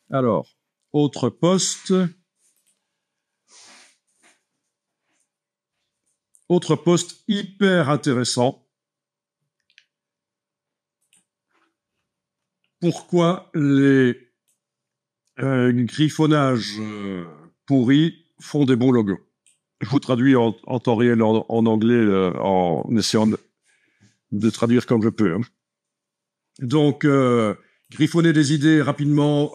Alors, autre poste. Autre poste hyper intéressant. Pourquoi les griffonnages pourris font des bons logos? Je vous traduis en temps réel en anglais en essayant de traduire comme je peux. Hein. Donc, griffonner des idées rapidement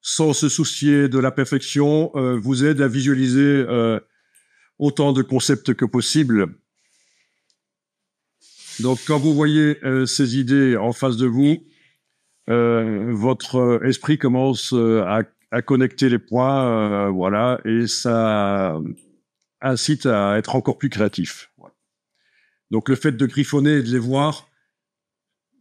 sans se soucier de la perfection vous aide à visualiser autant de concepts que possible. Donc, quand vous voyez ces idées en face de vous, votre esprit commence à connecter les points, voilà, et ça incite à être encore plus créatif. Donc, le fait de griffonner et de les voir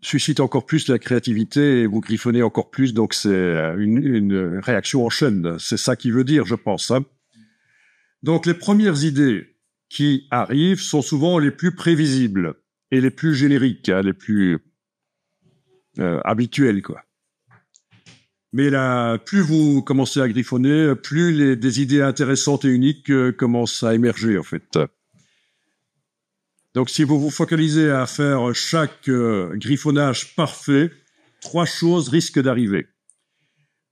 suscite encore plus la créativité et vous griffonnez encore plus, donc c'est une réaction en chaîne. C'est ça qui veut dire, je pense. Hein. Donc, les premières idées qui arrivent sont souvent les plus prévisibles et les plus génériques, hein, les plus habituelles, quoi. Mais là, plus vous commencez à griffonner, plus des idées intéressantes et uniques commencent à émerger, en fait. Donc, si vous vous focalisez à faire chaque griffonnage parfait, 3 choses risquent d'arriver.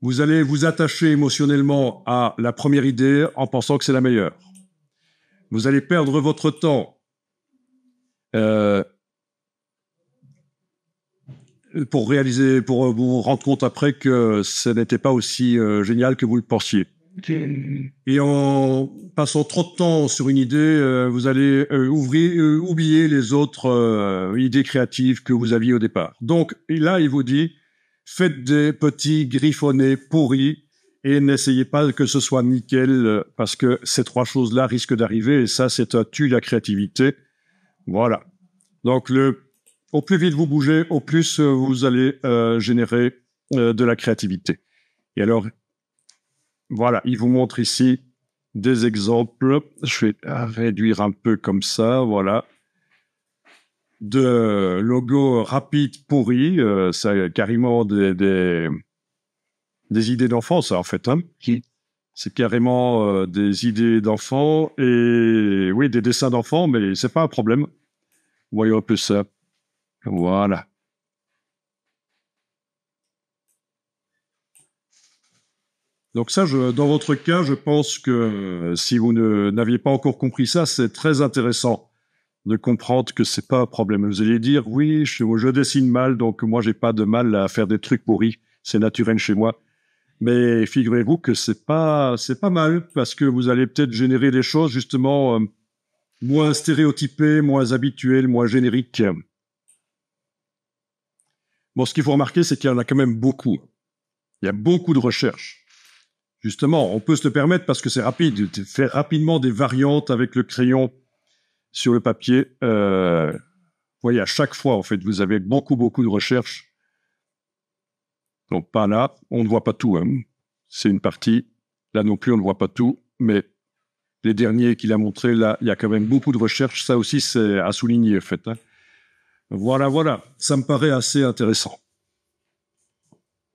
Vous allez vous attacher émotionnellement à la première idée en pensant que c'est la meilleure. Vous allez perdre votre temps pour vous rendre compte après que ce n'était pas aussi génial que vous le pensiez. Et en passant trop de temps sur une idée, vous allez oublier les autres idées créatives que vous aviez au départ. Donc là, il vous dit, faites des petits griffonnés pourris et n'essayez pas que ce soit nickel parce que ces 3 choses-là risquent d'arriver et ça, c'est un tue la créativité. Voilà. Donc au plus vite vous bougez, au plus vous allez générer de la créativité. Et alors, voilà, il vous montre ici des exemples. Je vais réduire un peu comme ça, voilà. De logos rapides pourris, c'est carrément des idées d'enfants, ça, en fait. Hein. C'est carrément des idées d'enfants et, oui, des dessins d'enfants, mais c'est pas un problème. Voyons un peu ça. Voilà. Donc ça, dans votre cas, je pense que si vous n'aviez pas encore compris ça, c'est très intéressant de comprendre que c'est pas un problème. Vous allez dire, oui, je dessine mal, donc moi, j'ai pas de mal à faire des trucs pourris. C'est naturel chez moi. Mais figurez-vous que c'est pas mal, parce que vous allez peut-être générer des choses, justement, moins stéréotypées, moins habituelles, moins génériques. Bon, ce qu'il faut remarquer, c'est qu'il y en a quand même beaucoup. Il y a beaucoup de recherches. Justement, on peut se le permettre parce que c'est rapide. Faire rapidement des variantes avec le crayon sur le papier. Vous voyez, à chaque fois, en fait, vous avez beaucoup de recherches. Donc, pas là, on ne voit pas tout. Hein. C'est une partie. Là non plus, on ne voit pas tout. Mais les derniers qu'il a montrés, là, il y a quand même beaucoup de recherches. Ça aussi, c'est à souligner, en fait. Hein. Voilà. Ça me paraît assez intéressant.